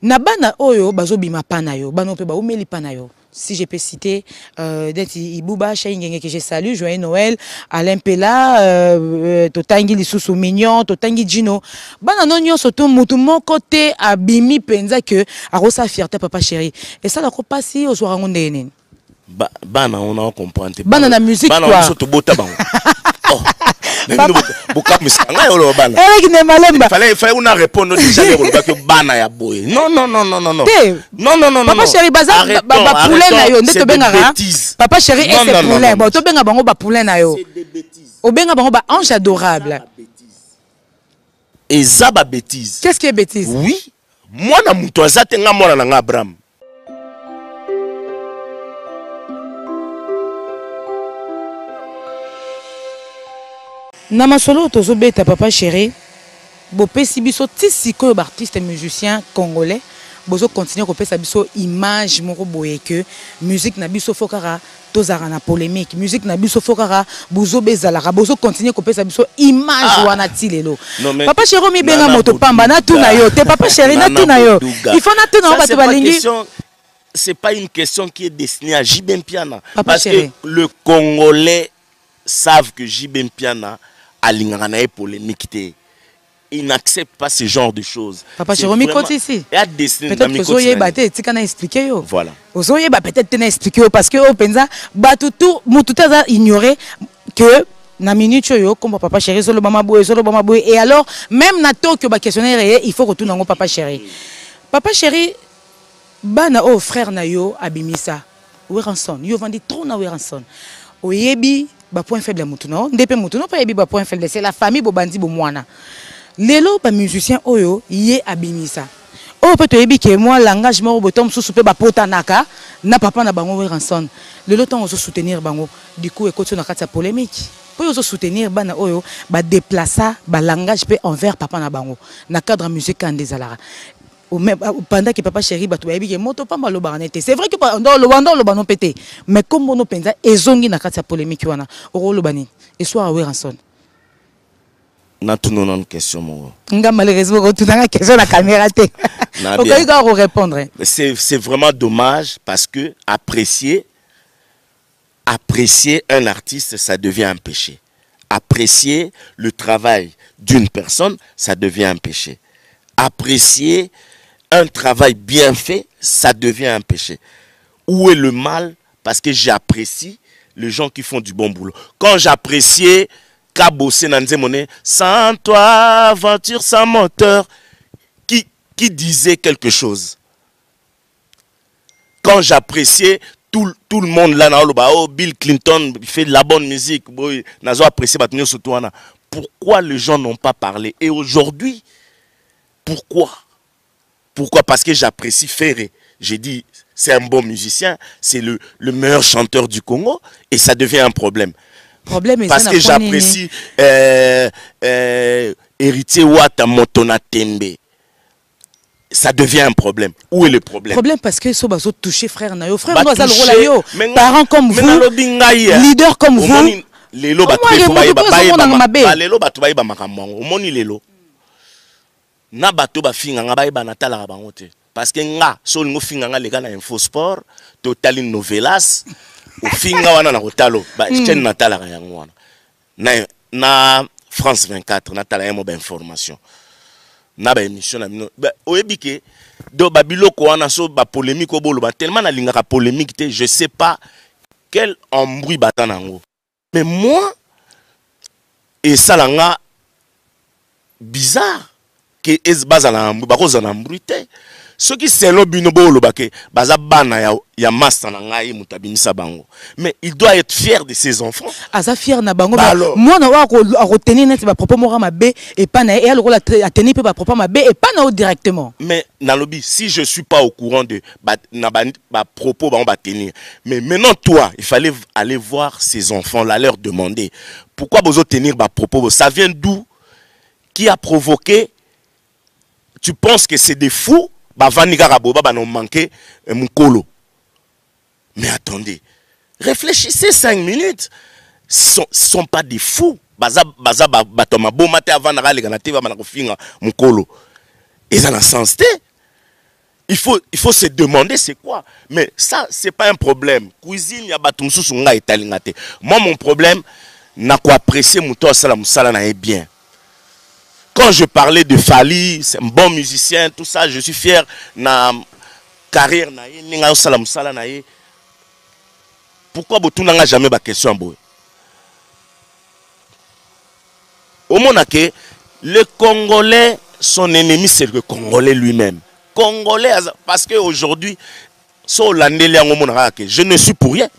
Na bana oyo bazo bima pana yo, bana pe ba umeli pana yo. Si je peux citer Ibouba Chaingenge que je salue, Joyeux Noël, Alain Pella, Totangi Lisusu Mignon, Totangi Gino. Bana non nyo soto mutu mon côté abimi penza que arosa fierté papa chéri. Et ça la ko passi au soir ngonde nene. Bana on a compris. Bana na musique quoi. Bana on soto bota bango. Oh. Il fallait on a répondu déjà que bana ya boy. Non. Non. Papa chéri baza ba poulet na yo ndeto bengara. Papa chéri et ses poulets. Bon to benga bango ba poulet na yo. C'est des bêtises. O benga bango ba ange adorable. Et ça ba bêtise. Qu'est-ce qui est bêtise? Oui. Moi na muto azate nga mona na Abraham. Namasolo tozobeta papa chéri. Bo pesi biso tisi ko artiste musicien congolais. Bozo continuer ko pesa biso image moko boye que musique na biso fokara tozara na polémique, musique na biso fokara bozo bezalaka, bozo continuer ko pesa biso image wana tilelo. Papa chéri mi benga moto pamba na tuna yo, te papa chéri na tuna yo. Il faut na tuna ba to balingi. C'est pas une question qui est destinée à Jibem Piana. Papa parce chéri. Que le Congolais savent que Jibem Piana a l'inganae polémique. Il n'accepte pas ce genre de choses. Papa Jérôme côté ici. Peut-être que vous avez battu, tu as expliqué. Voilà. Vous avez peut-être expliqué parce que au Penza, tout a ignoré que na minute yo comme papa chéri solo bama boy et alors même na to que ba questionnaire il faut retourner ngo papa chéri. Papa chéri bana oh frère na yo abimisa. Weranson, yo vandi trop na Weranson. Oyebi ba point faible mutu no, ndepe mutu no pa yebi ba point faible, c'est la famille bobandi bo mwana. Lelo ba musicien oyo yé abimisa. Oh peut yebi que moi langage mo botom sous pe ba potanaka na papa na bango Weranson. Lelo temps ozo soutenir bango, du coup écoute na kati polémique. Pour ozo soutenir bana oyo ba déplacer ba langage pe envers papa na bango na cadre musique andezalara. Pendant que papa chéri bato bayebi ke moto pamba lo baranete. C'est vrai que dans le banon pété, mais comme mono penza ezongi na kati polémique wana oro lo bani et soit à Weranson. Na tout non question mon. Nga malheureusement tout na question la caméra té. OK il va répondre. C'est vraiment dommage parce que apprécier un artiste ça devient un péché. Apprécier le travail d'une personne ça devient un péché. Apprécier un travail bien fait, ça devient un péché. Où est le mal? Parce que j'apprécie les gens qui font du bon boulot. Quand j'appréciais Kabossé Nanzemone, sans toi, aventure sans moteur, qui disait quelque chose. Quand j'appréciais tout le monde là, oh, Bill Clinton fait de la bonne musique, pourquoi les gens n'ont pas parlé? Et aujourd'hui, pourquoi? Pourquoi? Parce que j'apprécie Ferré. J'ai dit, c'est un bon musicien, c'est le meilleur chanteur du Congo, et ça devient un problème. Parce que j'apprécie Héritier Ouatta Motona Tembe. Ça devient un problème. Où est le problème? Problème parce que ça va toucher frère Nayo. Frère doit aller yo. Parents comme vous, leaders comme vous. Lelo na bato ba finga nga ba na tala ba ngote parce que nga so ngo finga nga lega na info sport totali novelas o finga wana na hotalo ba chen na tala ga yango wana na France 24 na tala yemo ba information na ba émission na mino oyebike do ba biloko wana so ba polémique o bolo ba tellement na linga ka polémique te je sais pas quel embrouille batanango mais moi et ça la nga bizarre que es bazana bakozana mbruité ce qui c'est lo binobo lobake baza bana ya master na ngai mutabimisa bango mais il doit être fier de ses enfants aza fier na bango moi na wa retenir net ba propos mora mabe et pas na elle rola a tenir pe ba propos mabe et pas na directement mais na lobby si je suis pas au courant de ba propos ba on va tenir mais maintenant toi il fallait aller voir ses enfants là leur demander pourquoi bozo tenir ba propos ça vient d'où qui a provoqué. Tu penses que c'est des fous? Bah, Vanika Raboba, bah, non manqué mon colo. Mais attendez, réfléchissez 5 minutes. Sont pas des fous. Baza, batoma, bon matin avant, n'a pas les ganatés, bah, n'a pas mon colo. Ils en ont sens, il faut se demander c'est quoi. Mais ça, c'est pas un problème. Cuisine, il y a batumsu sunga et talingate. Moi, mon problème, n'a quoi apprécier mon tour sala na bien. Quand je parlais de Fali, c'est un bon musicien, tout ça, je suis fier na carrière na ye, ninga sala na ye. Pourquoi tu n'as jamais ba question boy? Au monde que les Congolais, son ennemi c'est le Congolais lui-même. Congolais, parce qu'aujourd'hui, je ne suis pour rien.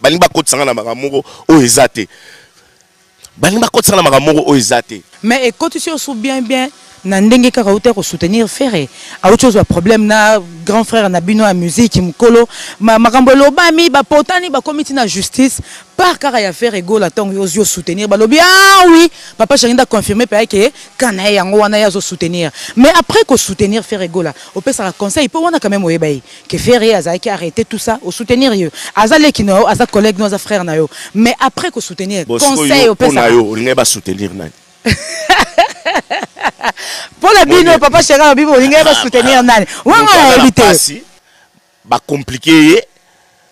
Mais écoute, tu sais bien, Nandenge kaka ko soutenir Ferré. A autre chose, problème na grand frère na bino à musique mukolo makambo lobami ba potani ba comité na justice par kaka ya faire ego la tong yo soutenir ba lobi ah oui papa Charinda confirmé pa que kana yango wana ya zo soutenir. Mais après ko soutenir faire ego là au peut ça conseil peut wana quand même oyebai que Ferré a qui arrêter tout ça au soutenir yo azale ki no aza collègue no aza frère na yo mais après ko soutenir conseil au peut ça yo on ba soutenir na pour la bino papa Chéri bibo linga ba soutenir nani wanga éviter ba compliqué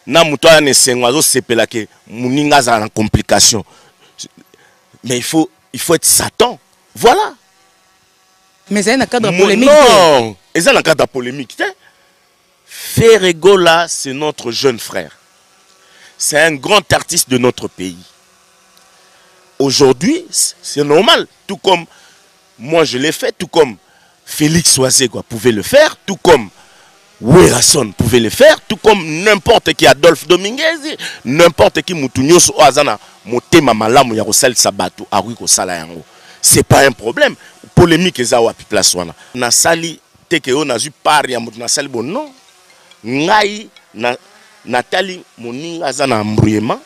na muto ne sengwa zo sepela ke muninga za en complication mais il faut être Satan voilà mais c'est un cadre polémique non c'est un cadre polémique Ferrego là c'est notre jeune frère c'est un grand artiste de notre pays aujourd'hui c'est normal tout comme moi je l'ai fait, tout comme Félix Oisé pouvait le faire, tout comme Werrason pouvait le faire, tout comme n'importe qui Adolphe Dominguez, n'importe qui Moutounios Oazana, Motema Malamu Yarosel Sabato, Aruiko Salayango. C'est pas un problème. Polémique Ezawa place wana. Na sali tekeo na zu pari ya na sali bon non. Ngai na Nathalie Moninga zana embrouillement.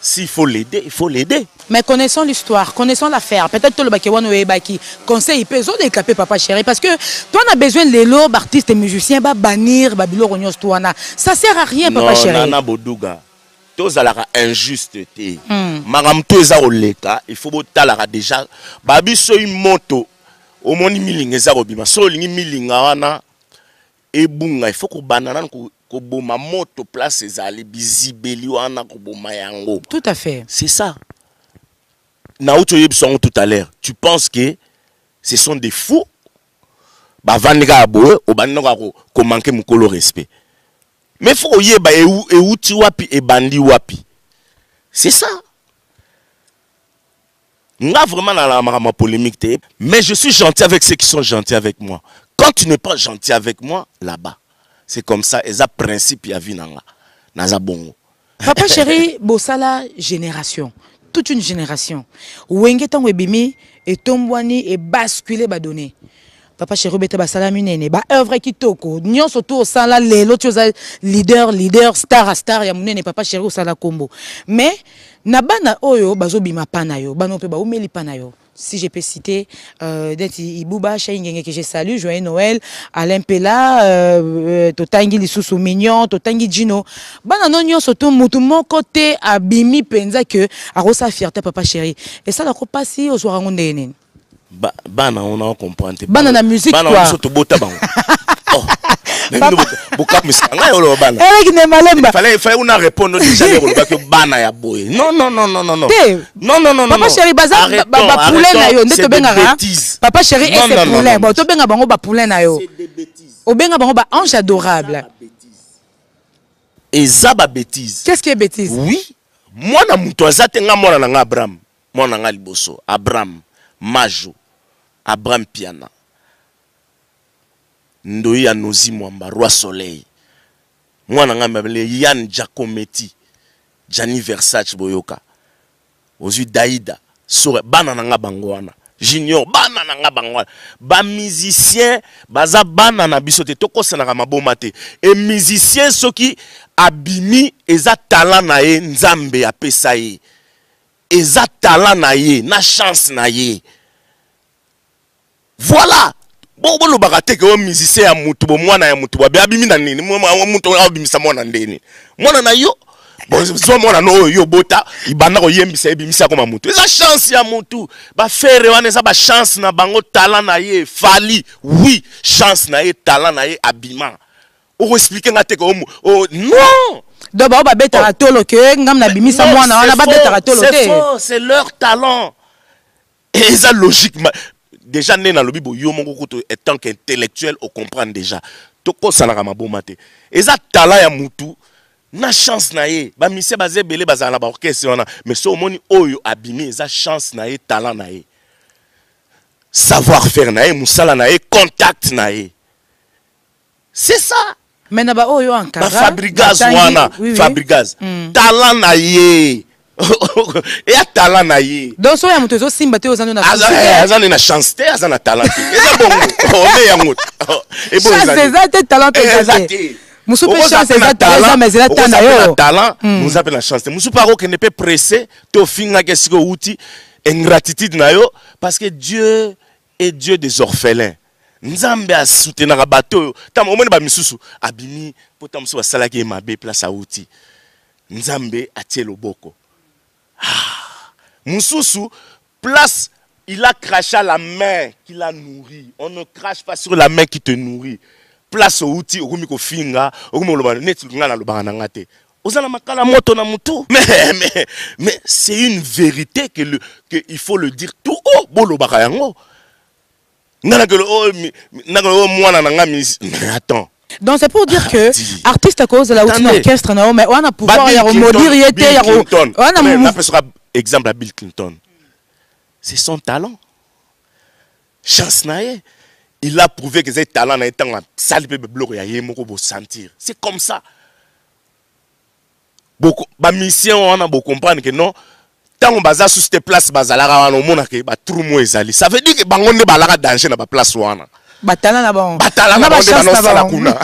S'il faut l'aider, il faut l'aider. Mais connaissons l'histoire, connaissons l'affaire. Peut-être que le Bakewano et Baki conseil, il peut décaper papa Chéri. Parce que toi, on a besoin de l'élo, artistes et musiciens, bannir, Babilo Rognos, toi. Ça sert à rien, papa Chéri. Non, Nana Bodouga. Tous à la injusteté. Maram Toza Oleka, il faut botalara déjà. Babi so une moto. Au moins, milinga zarobima. So lingi milinga wana. Et bunga, il faut qu'on banane ko boma moto place ezali bizibeli wana ko boma yango. Tout à fait. C'est ça. Naoto yebson tout à l'heure. Tu penses que ce sont des fous? Ba vanega aboe o bananga ko manquer mukolo respect. Mais faut yeba e uti wapi e bandi wapi. C'est ça. N'a vraiment dans la polémique, mais je suis gentil avec ceux qui sont gentils avec moi. Quand tu n'es pas gentil avec moi, là-bas, c'est comme ça, et ça principe ya vinanga. Naza bongo. Papa Chéri, Bossala génération, toute une génération. Wenge tango ebimi et tombwani et basculer badonné. Papa Chéri bete basala minene ba œuvre qui toko. Nyon surtout au sala lelo tu leader star ya munene papa Chéri au sala combo. Mais nabana oyo bazo bima pana yo, bano pe ba umeli pana yo. Si je peux citer Ibouba Chaingenge que je salue, Joyeux Noël, Alain Pella, Totangi Lisusu Mignon, Totangi Gino. Bana non nyon surtout mutumo côté abimi penza que arosa fierté papa Chéri. Et ça la pas si au soir ngondene. Bana on a compris. Bana la musique quoi. Bana on surtout bota ban. Il fallait on a répondre déjà que bana ya boy. Non. Non. Papa Chéri baza ba poulet na yo ndeto bengara. Papa Chéri et ses poulets. Bon to benga bango ba poulet na yo. C'est des bêtises. O benga bango ba ange adorable. Et ça ba bêtise. Qu'est-ce qui est bêtise? Oui. Moi na muto azate nga mona na Abraham. Mona nga liboso. Abraham Majo. Abraham Piana. Ndoya Nozi Mwamba, Roi Soleil. Moi, je Yann Giacometti, Gianni Versace Boyoka. Ozu Daïda, Sore, Banana Bangwana, Junior, Banana Bangwana. Ba musicien, baza banana bisote, toko senaka mabomate. Et musicien, ceux qui abimi, eza talent nae, nzambe apesa ye. Eza talent nae, na chance nae. Voilà. Bon le bagate que musicien ya mutu bo mwana ya mutu ba abimi na nini mutu abimisa mwana ndeni mwana na yo bon so mwana no yo bota ibanda ko yembisa ebimisa ko mutu eza chance ya mutu ba faire wana eza ba chance na bango talent na ye Fali oui chance na ye talent na ye abima on explique nga te ko non. Donc ba beta tolo ke ngam na bimisa mwana wana ba beta tolo te. C'est faux, c'est leur talent. Et ça logique déjà né dans le bibo yo mon koto étant qu'intellectuel on comprend déjà. Toko salaka maboma te. Et ça talent ya mutu na chance na ye ba mise baze belé bazala ba orchestre wana mais so moni oyo abimi ça chance na ye talent na ye. Savoir faire na ye musala na ye contact na ye. C'est ça. Mais na ba oyo ankara. Ba Fabrigaz wana, Fabrigaz. Talent na ye. Et a talent na ye. Donc so ya mutu zo simba te ozano na. Azana na chance te, azana talent. Eza bon. On est yango. Et bon ça te talent te. Musu pe chance eza talent mais eza tana yo. Talent, nous appelle la chance. Musu paro que ne peut presser to finga ke siko outi ingratitude na yo parce que Dieu est Dieu des orphelins. Nzambe a soutenir bateau tam omoni ba misusu abimi pota musu basala ki mabe place outi Nzambe a tie loboko mususu place il a craché la main qui l'a nourri. On ne crache pas sur la main qui te nourrit. Place outi okomi ko finga okomi loba net ngana loba nanga te ozana makala moto na mutu mais c'est une vérité que il faut le dire tout haut boloba yango. Attends. Donc c'est pour dire que artiste à cause de la routine orchestre mais on a pouvoir y remodérer on a exemple à Bill Clinton. C'est son talent. Chance nae. Il a prouvé que ses talents na étant sale pe bloqué ya yemoko bo sentir. C'est comme ça. Beaucoup ba mission on a beau comprendre que non tant on baza sur cette place bazalara wana omona ke ba trou mo ezali. Ça veut dire que bango nde balaka danger na ba place wana. Batala na bon. Batala na bon de na sala kuna.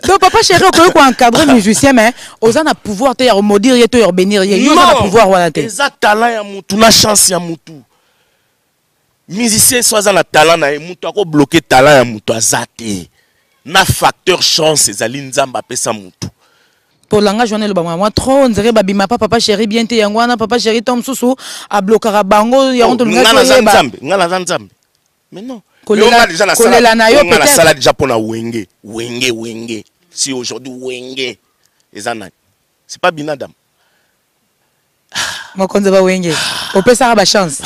Donc papa chéri on peut encadrer musicien mais ozana pouvoir te ya remodérer te ya bénir yo na pouvoir wana te. Exact talent ya mutu na chance ya mutu. Musicien soit na talent na mutu ako bloquer talent ya mutu azate. Na facteur chance ezali nzamba pesa mutu. Pour langage on est le moi trop on dirait babima papa chéri bien te yangwana papa chéri tom susu a bloquer bango ya on ngana nzambe mais non kolela na yo peut-être sala déjà pour na wenge si aujourd'hui wenge ezana c'est pas binadam mo konza ba wenge on peut ça ba chance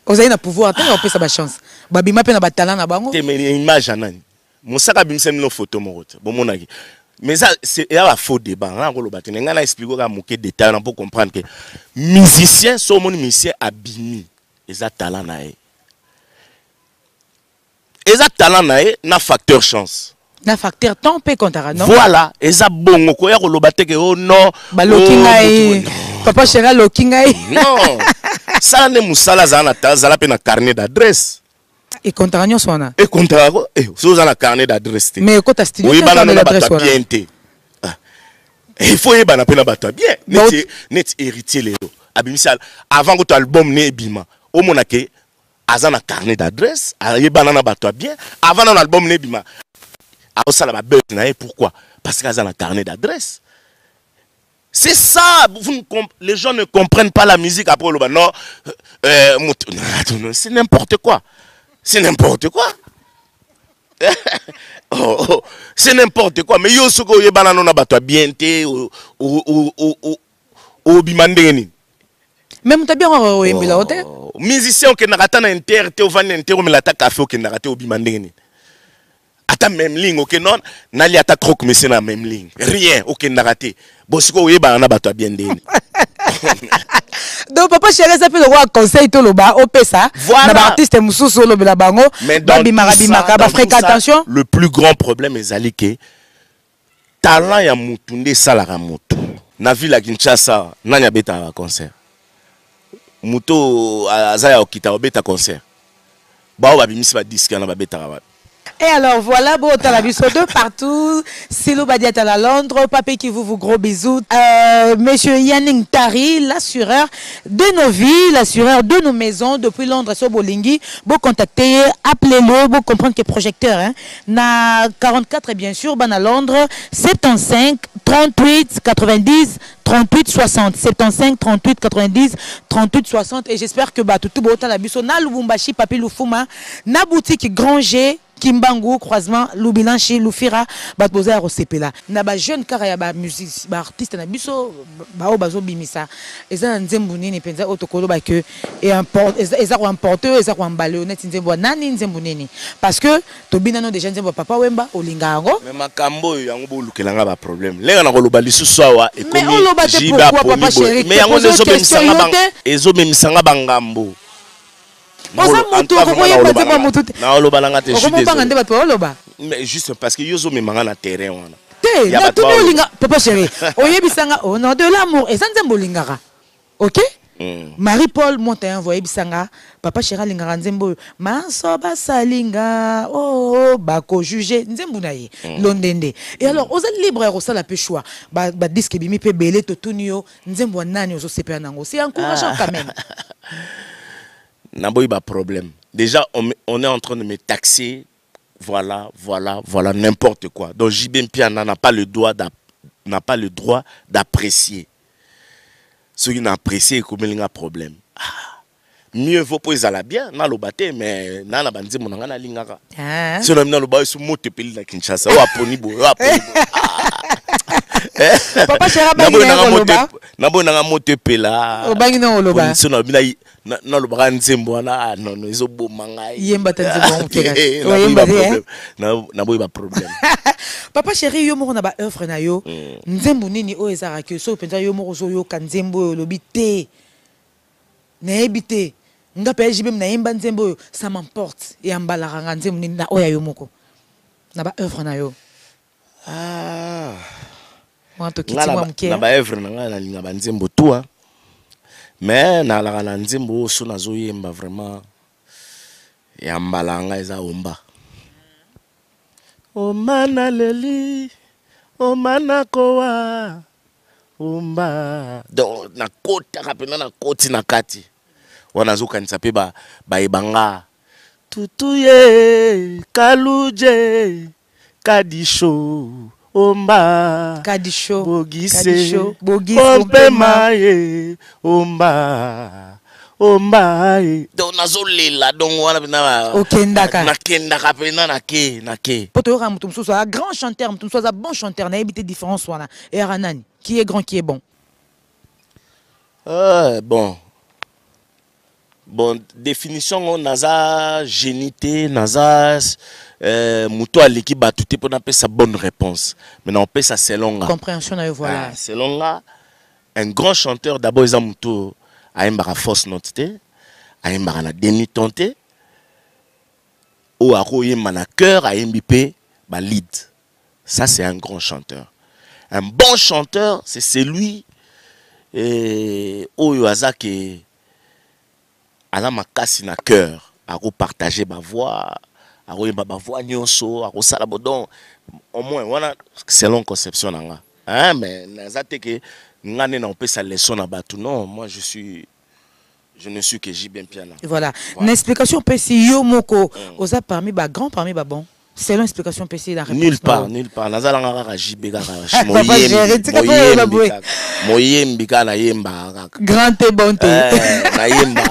ozaina pouvoir te on peut ça ba chance babima pe na batala na bango te mais image anani mosaka bimsem no photo morote bomonaki. Mais ça, c'est un faux débat. On a expliqué que détail pour comprendre que musicien, son musicien abîmé, ils ont talent naé. Ils ont talent naé, na facteur chance. Na facteur temps pe kontara non. Voilà, ils ont bon ko ya ko lobate que oh non. Ba lokingai. Papa chéri lokingai. Non. Ça ne musala zana ta zala pe na carnet d'adresse. Et contrat nyoswana. Et contrat so za na carnet d'adresse. Mais quand tu studio oui bana na adresse bien te. Il faut y bana pe na bato bien. Net héritier lelo. Abimisal avant que ton album ne bima. O monake azana carnet d'adresse, y bana na bato bien. Avant ton album ne bima. A sala ba bête na pourquoi? Parce qu'azana carnet d'adresse. C'est ça, les gens ne comprennent pas la musique après le non, c'est n'importe quoi. C'est n'importe quoi. C'est n'importe quoi. Mais yo soko ye banano na bato bien te o bimandeni. Même t'as bien o embila hote. Musicien qui n'a pas na inter te o van inter o melata café qui n'a pas o bimandeni. Ata même ligne OK non, nali ata croque mais c'est la même ligne. Rien OK n'a raté. Bosiko ye banana bato bien deni. Donc papa chéri ça peut le voir conseil tout le bas au pesa na ba artiste mususu lo bela bango ba bimaka ba fréquentation. Le plus grand problème ezali que talent ya mutu nde salaka mutu na ville ya Kinshasa nani abeta concert mutu azaya okita obeta concert ba babimisi ba disque na babeta ba. Et alors voilà, bon, t'as la biso de partout. Silo Badiat à la Londres, papé qui vous gros bisous. Monsieur Yanning Tari, l'assureur de nos vies, l'assureur de nos maisons depuis Londres, sur Bolingi. Bon, contactez, appelez-le, bon, comprendre que projecteur, hein. Na 44, bien sûr, ben à Londres, 75, 38, 90, 38, 60. 75, 38, 90, 38, 60. Et j'espère que, bah, tout beau, t'as la biso, na Lubumbashi, papé Lufuma, na boutique Granger, Kimbangu croisement Lubilanchi Lufira batboza ya Rosepela na ba jeune kara ya ba musique ba artiste na biso ba bazo bimisa eza nzembo nini penza otokolo ba que et importe eza ko importer eza ko emballer honnête nzembo nani nzembo nini parce que tobina no déjà nzembo papa Wemba olingango mais makambo yango bo lukelanga ba problème lenga na koloba lisusu awa et comme jiba papa chéri mais yango nezo bemisanga bang ezo bemisanga bangambo oza moto okoyeba te ba moto te na oloba langa te juste nde bato oloba mais juste parce que yozo memanga na terrain wana te na tout olinga papa chéri oyebisanga au nom de l'amour eza nzembo olingaka OK Marie-Paul Montagne voyebisanga papa chéri alingaka nzembo maso basalinga oh bako juger nzembo na ye londende et alors oza libre ya kosala pe choix ba disque bimi pe belé totunio nzembo nani ozo sepela nango c'est encourageant quand même. Naboy ba problème. Déjà, on est en train de me taxer. Voilà, n'importe quoi. Donc JB Mpiana n'a pas le droit d'apprécier. Ceux qui n'apprécient, comme il y a un problème. Mieux vaut pour les bien, na lobate, mais na na banzi mon na lingaka. Si on a mis dans le bas, sous moto peli la Kinshasa, ou aponibo. Papa Chera Nabo na moto pela. Obangi na oloba. Si on a mis na lobaka nzembo na non izo bomanga. Yemba tanzembo mukeka. Na boy ba problème. Papa Chéri yo moko na ba œuvre na yo. Nzembo nini o ezara ke so penza yo moko zo yo kanzembo lobi te. Na ebité. Nga pe jibe na yemba nzembo ça m'emporte et ambalaranga nzembo nini na oya yo moko. Na ba œuvre na yo. Ah. Na ba œuvre na linga ba nzembo toi. Mais na la nzembo so na zo yemba vraiment ya mbalanga eza omba. O mana leli, o mana koa, omba. Donc na kota kapena na koti na kati. Wana zo kanisa pe ba ebanga. Tutuye, kaluje, kadisho. Omba Kadisho Bogise Pompe maye Omba Donc nazo lela donc wana na okendaka na kendaka pena na ke poto yoka mutu mususu a grand chanteur mutu mususu a bon chanteur na ebité différence wana et ranani qui est grand qui est bon bon définition on naza génité naza Moutou aliki batouté pour appeler sa bonne réponse. Maintenant on peut ça selon compréhension voilà. Selon là, un grand chanteur d'abord ils ont Moutou a une force notité, a une na demi tonté, ou a royé mana cœur a MBP ba lead. Ça c'est un grand chanteur. Un bon chanteur c'est celui oyo azaki ala makasi na cœur a partager ma voix. Aroye baba voix nyonso akosala bodon au moins voilà selon conception nanga hein mais nazate que ngane na on peut sa leçon na batu non moi je ne suis que JB Mpiana voilà une explication précise yo moko oza parmi ba grand parmi ba bon selon explication précise la réponse nulle part nazala ngaka JB kaka moyembi kana yemba grand et bonté na yemba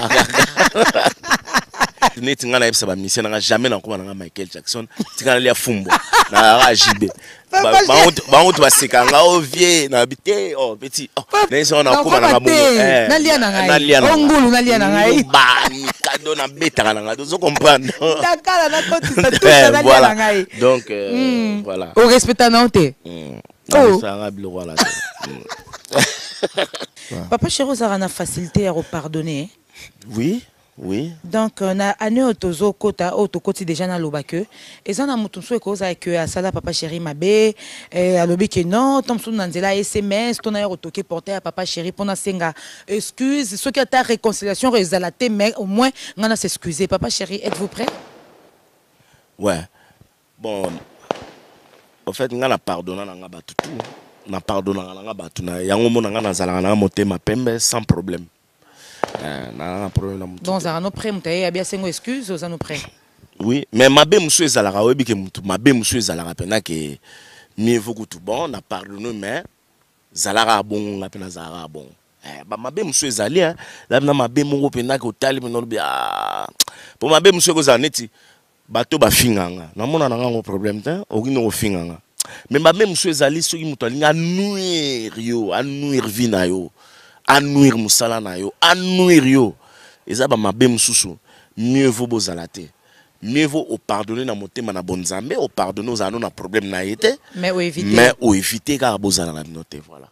neti ngana yebisa ba mission nga jamais na koma nga Michael Jackson tikana lia fumbo na JB ba on ba sekanga o vie na bité oh petit na ça na koma nga bongo na lia na ngai ongulu na lia na ngai ba mikado na beta na nga dozo comprendre takala na kotisa tout ça na lia na ngai donc voilà au respectant nanté ça nga bilo voilà Papa Chéri Zarana facilité à pardonner oui. Donc, na ane otozo kota otokoti déjà na lobake. Et ça na mutunso e koza que asala Papa Chéri mabe alobi que non, tomso nanzela SMS, ton ailleurs otoke porter à Papa Chéri pour na senga excuse, ce qui a ta réconciliation rezalate mais au moins ngana s'excuser. Papa Chéri, êtes-vous prêt? Ouais. Bon. En fait, ngana pardonna na nga batutu. Na pardonna na nga batuna. Yango mona ngana zala na motema pembe sans problème. Donc, ça nous prêt, il y a bien 5 excuses, ça nous prêt. Oui, mais ma belle monsieur Zalara, oui, ma belle monsieur Zalara, que mieux vaut que tout bon, n'a pardonné, mais Zalara bon, la peine Zalara bon. Ma belle monsieur Zali, là, ma belle mon pena que au talib, non bien. Pour ma belle monsieur Zanetti, bato bafinganga namona nanga ngo problème te okino kofinganga mais même so ezali soki moto alingi anuire vie na yo anuire musala na yo anuire yo eza bamabe mosusu mieux vaut bozala te mieux vaut pardonner na motema na bonzambe pardonner ozala no na problème na ye te mais éviter kaka bozala na bino te voilà